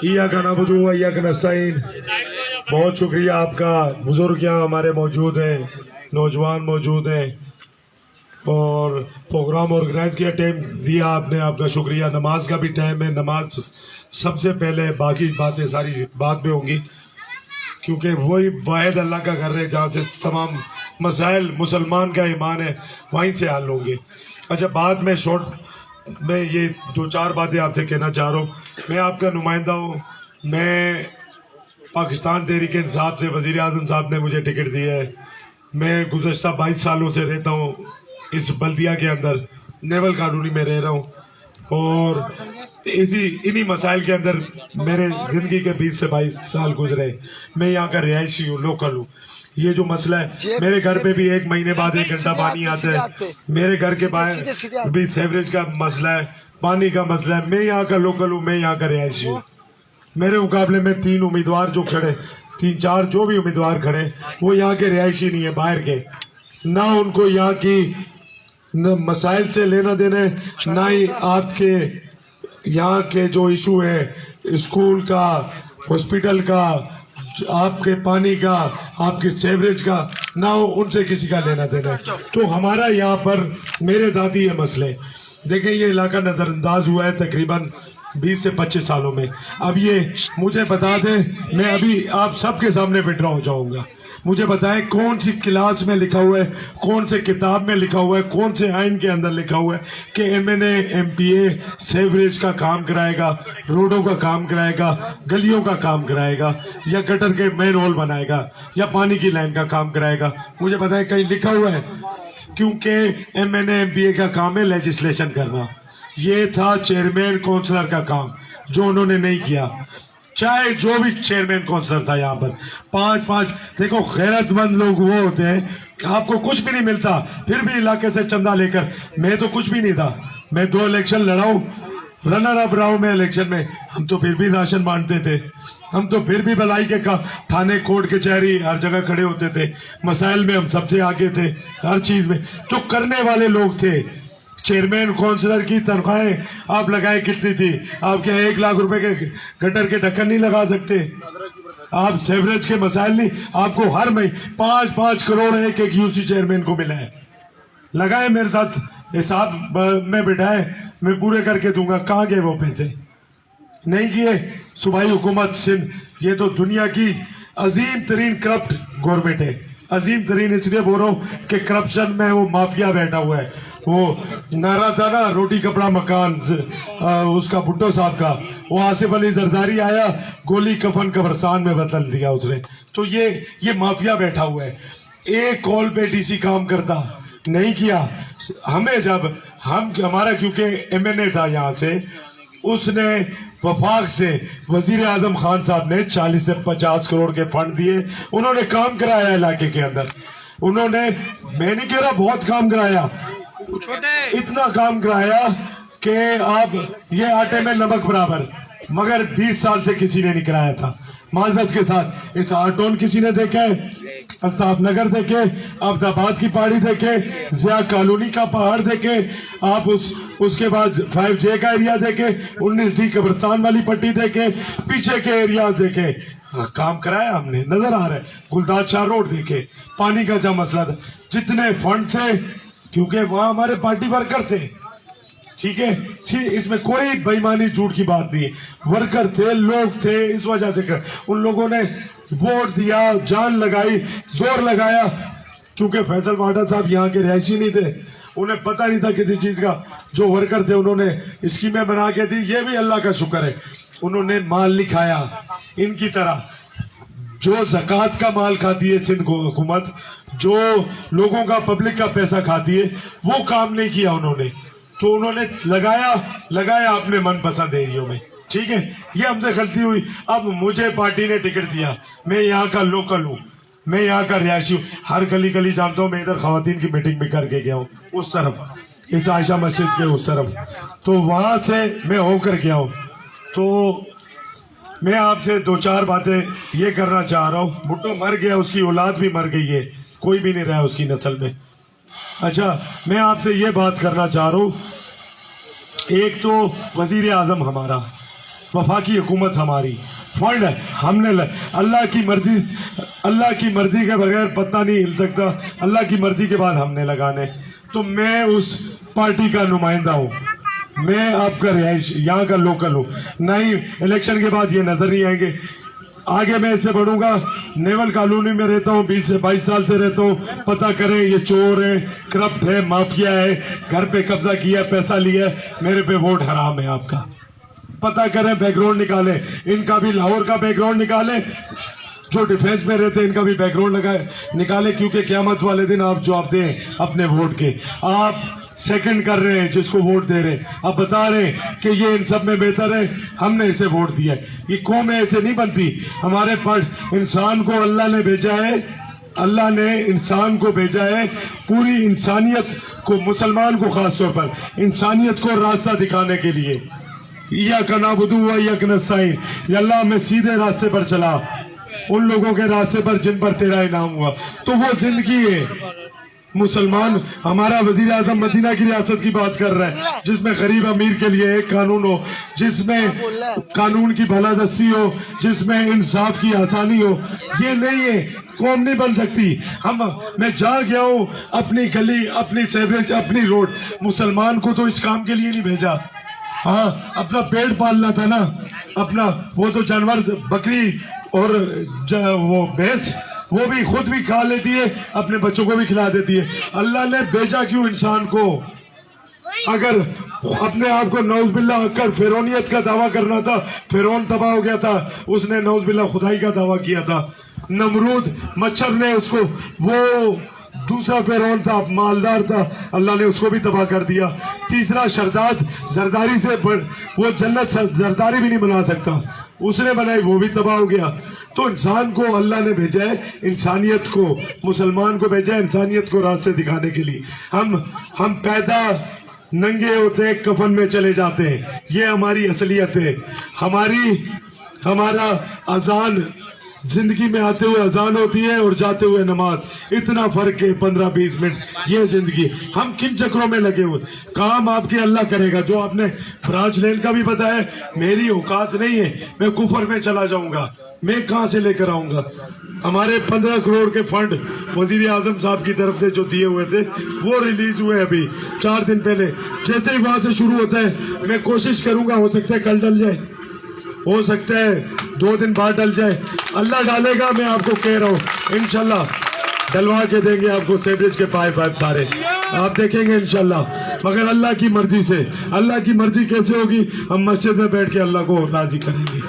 इय्याका नअबुदु व इय्याका नस्तईन। बहुत शुक्रिया आपका। बुजुर्ग यहाँ हमारे मौजूद हैं, नौजवान मौजूद हैं और प्रोग्राम ऑर्गेनाइज किया, टाइम दिया आपने, आपका शुक्रिया। नमाज का भी टाइम है, नमाज सबसे पहले, बाकी बातें सारी बाद में होंगी क्योंकि वही वाहिद अल्लाह का घर है जहाँ से तमाम मसाइल मुसलमान का ईमान है वहीं से हल होंगे। अच्छा, बाद में शॉर्ट में ये दो चार बातें आपसे कहना चाह रहा हूँ। मैं आपका नुमाइंदा हूँ, मैं पाकिस्तान तहरीक इंसाफ से वज़ीर आज़म साहब ने मुझे टिकट दिया है। मैं गुज़श्ता 22 सालों से रहता हूँ इस बल्दिया के अंदर, नेवल कॉलोनी में रह रहा हूँ और इन्हीं मसाइल के अंदर मेरे ज़िंदगी के 20 से 22 साल गुजरे। मैं यहाँ का रिहायशी हूँ, लोकल हूँ। ये जो मसला है, मेरे घर पे भी 1 महीने बाद 1 घंटा पानी आता है, मेरे घर के बाहर भी सीवरेज का मसला है, पानी का मसला है। मैं यहाँ का लोकल हूँ, मैं यहाँ का रिहायशी हूँ। मेरे मुकाबले में 3 उम्मीदवार जो खड़े, 3-4 जो भी उम्मीदवार खड़े, वो यहाँ के रिहायशी नहीं है, बाहर के। ना उनको यहाँ की न मसाइल से लेना देने, ना ही आपके यहाँ के जो इशू है स्कूल का, हॉस्पिटल का, आपके पानी का, आपके सीवरेज का, ना उनसे किसी का लेना देना है। तो हमारा यहाँ पर मेरे ज़ाती ये मसले, देखें ये इलाका नज़रअंदाज हुआ है तकरीबन 20 से 25 सालों में। अब ये मुझे बता दें, मैं अभी आप सबके सामने विड्रॉ हो जाऊंगा। मुझे बताएं कौन सी क्लास में लिखा हुआ है, कौन से किताब में लिखा हुआ है, कौन से आइन के अंदर लिखा हुआ है कि MNA MPA सीवरेज का काम कराएगा, रोडों का काम कराएगा, गलियों का काम कराएगा, या गटर के मेन होल बनाएगा, या पानी की लाइन का काम कराएगा। मुझे बताएं कहीं लिखा हुआ है? क्योंकि MNA MPA का काम है लेजिस्लेशन करना। ये था चेयरमैन काउंसलर का काम, जो उन्होंने नहीं किया। चाहे जो भी चेयरमैन काउंसलर था यहाँ पर, 5-5 देखो गैरतमंद लोग वो होते हैं, आपको कुछ भी नहीं मिलता फिर भी इलाके से चंदा लेकर। मैं तो कुछ भी नहीं था, मैं 2 इलेक्शन लड़ा हूँ, रनर अप रहा हूँ मैं इलेक्शन में। हम तो फिर भी राशन बांटते थे, हम तो फिर भी भलाई के थाने कोर्ट कचहरी हर जगह खड़े होते थे, मसाइल में हम सबसे आगे थे, हर चीज में जो करने वाले लोग थे। चेयरमैन काउंसलर की तनख्वाहें आप लगाए कितनी थी? आप क्या 1 लाख रुपए के गटर के ढक्कन नहीं लगा सकते? आप सीवरेज के मसाइल नहीं, आपको हर महीने 5-5 करोड़ एक यूसी चेयरमैन को मिला है। लगाए मेरे साथ हिसाब में बिठाए, मैं पूरे करके दूंगा। कहाँ गए वो पैसे? नहीं किए। सूबाई हुकूमत सिंध, ये तो दुनिया की अजीम तरीन करप्ट गवर्नमेंट है। अजीम तरीन इसलिए बोल रहा हूँ कि करप्शन में वो माफिया बैठा हुआ है। वो नारा था ना, रोटी कपड़ा मकान, उसका भुट्टो साहब का, वो आसिफ अली जरदारी आया, गोली कफन कब्रिस्तान में बदल दिया उसने। तो ये माफिया बैठा हुआ है। एक कॉल पे डीसी काम करता नहीं किया। हमें जब हमारा क्योंकि MNA था यहाँ से, उसने वफाक से वजीर आजम खान साहब ने 40 से 50 करोड़ के फंड दिए। उन्होंने काम कराया इलाके के अंदर। उन्होंने, मैं नहीं कह रहा बहुत काम कराया, इतना काम कराया कि आप ये आटे में नमक बराबर, मगर 20 साल से किसी ने नहीं कराया था। माजरत के साथ, इस आटोन किसी ने देखे, अल्ताफ नगर देखे, अब्दाबाद की पहाड़ी देखे, जिया कॉलोनी का पहाड़ देखे, आप उसके बाद 5J का एरिया देखे, 19D कब्रिस्तान वाली पट्टी देखे, पीछे के एरिया देखे। काम कराया हमने, नजर आ रहा है। गुलदार शाह रोड देखे, पानी का जो मसला था, जितने फंड से, क्योंकि वहां हमारे पार्टी वर्कर थे, ठीक है, इसमें कोई बेईमानी झूठ की बात नहीं है। वर्कर थे, लोग थे, इस वजह से उन लोगों ने वोट दिया, जान लगाई, जोर लगाया। क्योंकि फैसल वाडा साहब यहाँ के रिहायशी नहीं थे, उन्हें पता नहीं था किसी चीज का। जो वर्कर थे उन्होंने स्कीमें बना के दी, ये भी अल्लाह का शुक्र है। उन्होंने माल नहीं खाया इनकी तरह। जो ज़कात का माल खाती है सिंध हुकूमत, जो लोगों का पब्लिक का पैसा खाती है, वो काम नहीं किया उन्होंने। तो उन्होंने लगाया अपने मनपसंद एरियो में, ठीक है। ये हमसे गलती हुई। अब मुझे पार्टी ने टिकट दिया, मैं यहाँ का लोकल हूँ, मैं यहाँ का रिहायशी हूँ, हर गली गली जानता हूँ। मैं इधर खवातीन की मीटिंग भी करके गया हूँ, उस तरफ, इस आयशा मस्जिद के उस तरफ, तो वहां से मैं होकर गया हूँ। तो मैं आपसे 2-4 बातें ये करना चाह रहा हूँ। भुट्टो मर गया, उसकी औलाद भी मर गई है, कोई भी नहीं रहा उसकी नस्ल में। अच्छा, मैं आपसे ये बात करना चाह रहा हूँ, एक तो वजीर आजम हमारा, वफाकी हुकूमत हमारी फंड हमने अल्लाह की मर्जी के बगैर पत्ता नहीं हिल सकता, अल्लाह की मर्जी के बाद हमने लगाने। तो मैं उस पार्टी का नुमाइंदा हूँ, मैं आपका रिहाइश यहाँ का लोकल हूँ। नहीं इलेक्शन के बाद ये नजर नहीं आएंगे। आगे मैं इससे बढ़ूंगा। नेवल कॉलोनी में रहता हूँ, 20 से 22 साल से रहता हूँ। पता करें, ये चोर है, करप्ट है, माफिया है, घर पे कब्जा किया, पैसा लिया, मेरे पे वोट हराम है आपका। पता करें, बैकग्राउंड निकालें, इनका भी लाहौर का बैकग्राउंड निकालें, जो डिफेंस में रहते हैं इनका भी बैकग्राउंड निकालें, क्योंकि क़यामत वाले दिन आप जवाब दें अपने वोट के। आप सेकंड कर रहे हैं जिसको वोट दे रहे हैं, आप बता रहे हैं कि ये इन सब में बेहतर है, हमने इसे वोट दिया है। ये कौम ऐसे नहीं बनती। हमारे पर इंसान को अल्लाह ने भेजा है, अल्लाह ने इंसान को भेजा है पूरी इंसानियत को, मुसलमान को खास तौर पर इंसानियत को रास्ता दिखाने के लिए। इय्याका नअबुदु व इय्याका नस्तईन, या अल्लाह मैं सीधे रास्ते पर चला, उन लोगों के रास्ते पर जिन पर तेरा इनाम हुआ। तो वो जिंदगी है। मुसलमान, हमारा वजीर आजम मदीना की रियासत की बात कर रहा है, जिसमें गरीब अमीर के लिए एक कानून हो, जिसमें कानून की भलादस्ती हो, जिसमें इंसाफ की आसानी हो। ये नहीं है, कौम नहीं बन सकती। मैं जा गया हूँ अपनी गली, अपनी सेवरेज, अपनी रोड। मुसलमान को तो इस काम के लिए नहीं भेजा। हाँ, अपना पेट पालना था ना, अपना वो तो जानवर, बकरी और वो भैंस, वो भी खुद भी खा लेती है, अपने बच्चों को भी खिला देती है। अल्लाह ने भेजा क्यों इंसान को? अगर अपने आप को नौज़बिल्लाह कर फिरौनियत का दावा करना था, फिरौन तबाह हो गया था, उसने नौज़बिल्लाह खुदाई का दावा किया था। नमरूद मच्छर ने उसको, वो दूसरा फिरौन था, मालदार था, अल्लाह ने उसको भी तबाह कर दिया। तीसरा शरदाद, जरदारी से वो जन्नत जरदारी भी नहीं बना सकता, उसने बनाई, वो भी तबाह हो गया। तो इंसान को अल्लाह ने भेजा है, इंसानियत को, मुसलमान को भेजा है इंसानियत को रास्ते दिखाने के लिए। हम पैदा नंगे होते हैं, कफन में चले जाते हैं, ये हमारी असलियत है। हमारा अजान, जिंदगी में आते हुए अजान होती है और जाते हुए नमाज, इतना फर्क है, 15-20 मिनट, ये जिंदगी। हम किन चक्रों में लगे हुए? काम आपके अल्लाह करेगा। जो आपने ब्रांच लेन का भी बताया, मेरी औकात नहीं है, मैं कुफर में चला जाऊंगा, मैं कहां से लेकर आऊंगा? हमारे 15 करोड़ के फंड वजीर आजम साहब की तरफ से जो दिए हुए थे, वो रिलीज हुए अभी 4 दिन पहले। जैसे ही वहां से शुरू होता है, मैं कोशिश करूंगा, हो सकता है कल डल जाए, हो सकता है 2 दिन बाद डल जाए, अल्लाह डालेगा, मैं आपको कह रहा हूँ इंशाल्लाह डलवा के देंगे आपको सेवरेज के पाइप सारे, आप देखेंगे इंशाल्लाह। मगर अल्लाह की मर्जी से, अल्लाह की मर्जी कैसे होगी? हम मस्जिद में बैठ के अल्लाह को राजी करेंगे।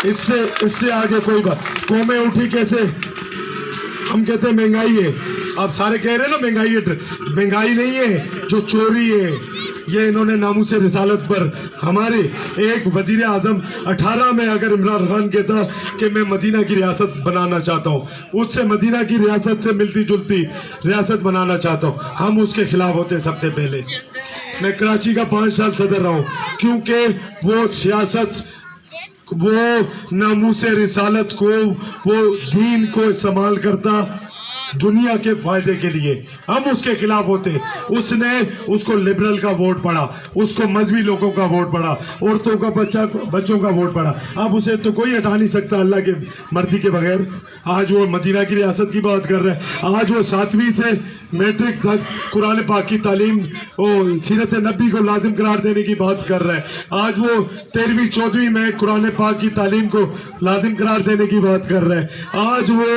इससे आगे कोई बात। कौमें उठी कैसे? हम कहते हैं महंगाई है, आप सारे कह रहे हैं ना महंगाई है। महंगाई नहीं है, जो चोरी है, ये इन्होंने नामूसे रिसालत पर हमारे एक वजीर आजम 18 में अगर इमरान खान कहता कि मैं मदीना की रियासत बनाना चाहता हूँ, उससे मदीना की रियासत से मिलती जुलती रियासत बनाना चाहता हूँ, हम उसके खिलाफ होते सबसे पहले। मैं कराची का 5 साल सदर रहा हूँ, क्योंकि वो सियासत, वो नामूसे रिसालत को, वो दीन को इस्तेमाल करता दुनिया के फायदे के लिए, हम उसके खिलाफ होते। उसने उसको लिबरल का वोट पड़ा, उसको मजहबी लोगों का वोट पड़ा, औरतों का बच्चों का वोट पड़ा। अब उसे तो कोई हटा नहीं सकता अल्लाह के मर्जी के बगैर। आज वो मदीना की रियासत की बात कर रहे हैं, आज वो 7वीं से मैट्रिक तक कुरान पाक की तालीम, सीरत नबी को लाजिम करार देने की बात कर रहे हैं। आज वो 13वीं 14वीं में कुरान पाक की तालीम को लाजिम करार देने की बात कर रहे हैं। आज वो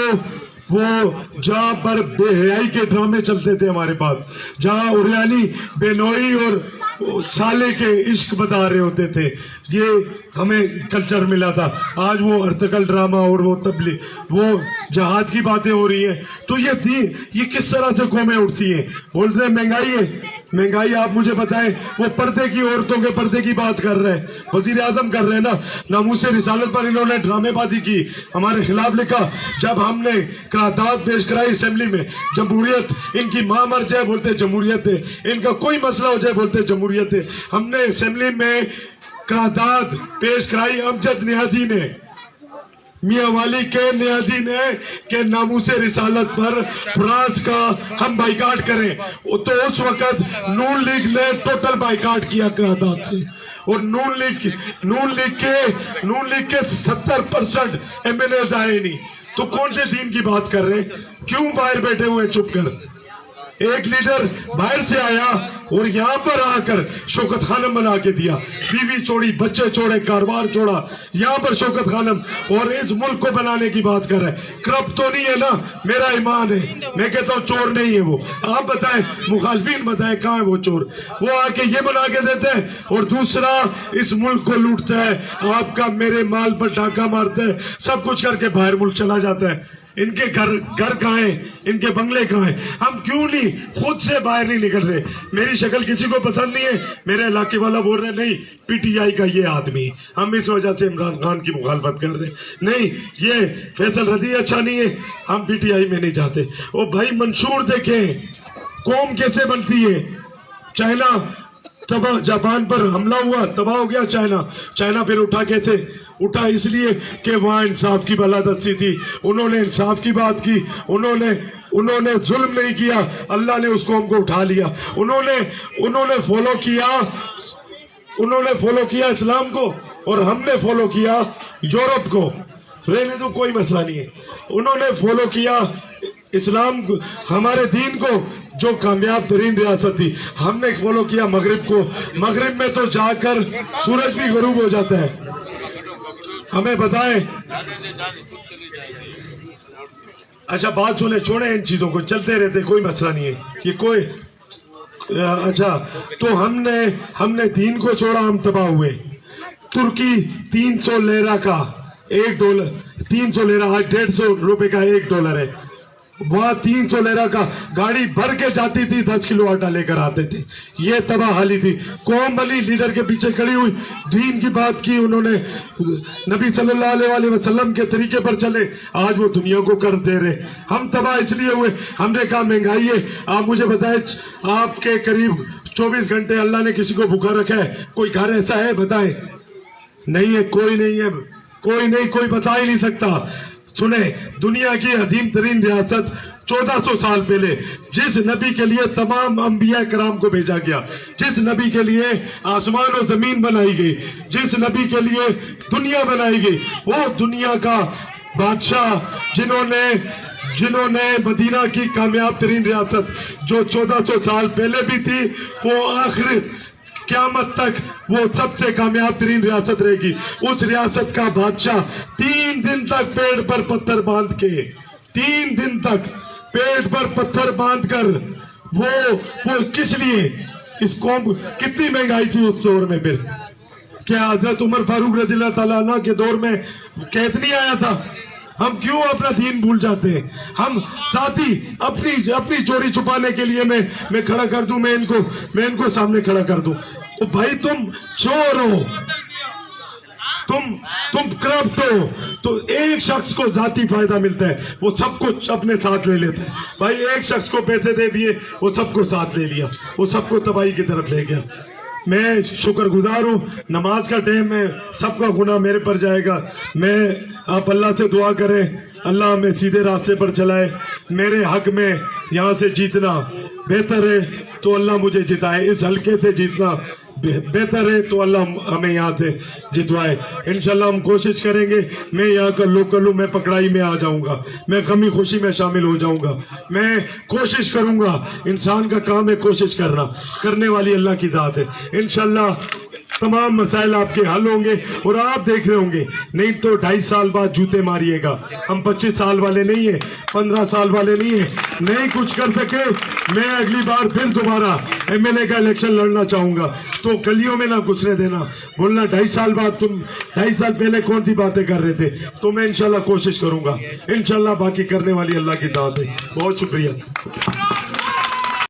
जहां पर बेहयाई के ड्रामे चलते थे हमारे पास, जहां उरियानी बेनोई और साले के इश्क बता रहे होते थे, ये हमें कल्चर मिला था। आज वो अर्तकल ड्रामा और वो तबलीग, वो जहाद की बातें हो रही हैं। तो ये किस तरह से कौमें उठती हैं? बोल रहे महंगाई है, महंगाई आप मुझे बताएं। वो पर्दे की, औरतों के पर्दे की बात कर रहे हैं, वजीर आजम कर रहे हैं ना। नामूसे रिसालत पर इन्होंने ड्रामेबाजी की, हमारे खिलाफ लिखा। जब हमने करारदाद पेश कराई असेंबली में, जमहूरियत, इनकी मां मर जाए बोलते जमहूरियत है, इनका कोई मसला हो जाए बोलते जमहूरियत है। हमने असेंबली में करारदाद पेश कराई अमजद नियाजी ने, मियां वाली के नियाजी ने, के नामूसे रिसालत पर फ्रांस का हम बाइकाट करें। तो उस वक्त नून लीग ने टोटल बाइकाट किया करारदाद से। اور نون لیگ کے 70% MLAs آئے نہیں، تو کون سے دین کی بات کر رہے ہیں؟ کیوں باہر بیٹھے ہوئے چھپ کر؟ ایک لیڈر باہر سے آیا اور یہاں پر آ کر شوکت خانم بنا کے دیا، بیوی چھوڑی، بچے چھوڑے، کاروبار چھوڑا، یہاں پر شوکت خانم، اور اس ملک کو بنانے کی بات کر رہے ہیں۔ کرپٹ تو نہیں ہے نا؟ میرا ایمان ہے، میں کہتا ہوں چور نہیں ہے وہ۔ آپ بتائیں، مخالفین بتائیں کہاں ہے وہ چور؟ وہ آ کے یہ بنا کے دیتے ہیں اور دوسرا اس ملک کو لوٹتا ہے، آپ کا میرے مال پر ڈاکہ مارتا ہے، سب کچھ کر کے باہر ملک چلا جاتا ہے۔ ان کے گھر کہاں ہیں؟ ان کے بنگلے کہاں ہیں؟ ہم کیوں نہیں خود سے باہر نہیں نکل رہے؟ میری شکل کسی کو پسند نہیں ہے، میرے علاقے والا بول رہے نہیں PTI کا یہ آدمی، ہم اس وجہ سے عمران خان کی مخالفت کر رہے ہیں، نہیں یہ فیصل رضی اچھا نہیں ہے، ہم PTI میں نہیں جاتے۔ او بھائی منشور دیکھیں، قوم کیسے بنتی ہے؟ چائنا تباہ، جاپان پر حملہ ہوا، تباہ ہو گیا چائنا پھر اٹھا کیسے؟ اٹھا اس لیے کہ وہاں انصاف کی بالادستی تھی، انہوں نے انصاف کی بات کی، انہوں نے ظلم نہیں کیا، اللہ نے اس قوم کو اٹھا لیا، انہوں نے فالو کیا اسلام کو، اور ہم نے فالو کیا یورپ کو، رہنے تو کوئی مسئلہ نہیں ہے۔ انہوں نے فالو کیا اسلام کو، ہمارے دین کو، جو کامیاب ترین ریاست تھی، ہم نے فالو کیا مغرب کو۔ مغرب میں تو جا کر سورج بھی غروب ہو جاتا ہے۔ ہمیں بتائیں، اچھا بات سنیں، چھوڑیں ان چیزوں کو، چلتے رہتے، کوئی مسئلہ نہیں ہے یہ کوئی۔ اچھا تو ہم نے دین کو چھوڑا، ہم تباہ ہوئے۔ ترکی 300 لیرہ کا $1، 300 لیرہ آج 150 روپے کا $1 ہے، وہاں 300 لیرہ کا گاڑی بھر کے جاتی تھی، 10 کلو آٹا لے کر آتے تھے۔ یہ تباہ حالی تھی، قوم بلی لیڈر کے پیچھے کھڑی ہوئی، دین کی بات کی، انہوں نے نبی صلی اللہ علیہ وسلم کے طریقے پر چلے، آج وہ دنیا کو کر دے رہے۔ ہم تباہ اس لیے ہوئے، ہم نے کہا مہنگائی ہے۔ آپ مجھے بتائیں، آپ کے قریب 24 گھنٹے اللہ نے کسی کو بھوکا رکھا ہے؟ کوئی گھر ایسا ہے؟ بتائیں، نہیں ہے، کوئی نہیں ہے، کوئی بتا ہی نہیں سکتا۔ سنیں، دنیا کی عظیم ترین ریاست 1400 سال پہلے جس نبی کے لیے تمام انبیاء کرام کو بھیجا گیا، جس نبی کے لیے آسمان و زمین بنائی گئی، جس نبی کے لیے دنیا بنائی گئی، وہ دنیا کا بادشاہ جنہوں نے مدینہ کی کامیاب ترین ریاست جو 1400 سال پہلے بھی تھی، وہ آخر قیامت تک وہ سب سے کامیاب ترین ریاست رہے گی۔ اس ریاست کا بادشاہ 3 دن تک پیڑ پر پتھر باندھ کے، 3 دن تک پیڑ پر پتھر باندھ کر، وہ کس لیے؟ اس قوم، کتنی مہنگائی تھی اس دور میں؟ پھر کیا حضرت عمر فاروق رضی اللہ تعالیٰ عنہ کے دور میں قحط نہیں آیا تھا؟ ہم کیوں اپنا دین بھول جاتے ہیں؟ ہم ذاتی اپنی چوری چھپانے کے لیے میں کھڑا کر دوں، میں ان کو سامنے کھڑا کر دوں، تو بھائی تم چور ہو، تم کرپٹ ہو، تو ایک شخص کو ذاتی فائدہ ملتا ہے، وہ سب کچھ اپنے ساتھ لے لیتا ہے۔ بھائی ایک شخص کو پیسے دے دیے، وہ سب کو ساتھ لے لیا، وہ سب کو تباہی کی طرف لے گیا۔ میں شکر گزار ہوں، نماز کا ٹائم ہے، سب کا گناہ میرے پر جائے گا۔ آپ اللہ سے دعا کریں، اللہ ہمیں سیدھے راستے پر چلائے۔ میرے حق میں یہاں سے جیتنا بہتر ہے تو اللہ مجھے جتائے، اس حلقے سے جیتنا بہتر ہے تو اللہ ہمیں یہاں سے جتوائے۔ انشاءاللہ ہم کوشش کریں گے، میں یہاں کا لوکل ہوں، میں پکڑائی میں آ جاؤں گا، میں غمی خوشی میں شامل ہو جاؤں گا، میں کوشش کروں گا۔ انسان کا کام ہے کوشش کرنا، کرنے والی اللہ کی ذات ہے۔ انشاءاللہ تمام مسائل آپ کے حل ہوں گے، اور آپ دیکھ رہے ہوں گے، نہیں تو 2.5 سال بعد جوتے ماریے گا۔ ہم 25 سال والے نہیں ہیں، 15 سال والے نہیں ہیں، نہیں کچھ کر سکے، میں اگلی بار پھر دوبارہ MLA کا الیکشن لڑنا چاہوں گا، تو گلیوں میں نہ گھسنے دینا، بولنا 2.5 سال بعد، تم 2.5 سال پہلے کون سی باتیں کر رہے تھے، تو میں انشاءاللہ کوشش کروں گا۔ انشاءاللہ باقی کرنے والی اللہ کی ذات ہے۔ بہت شکریہ۔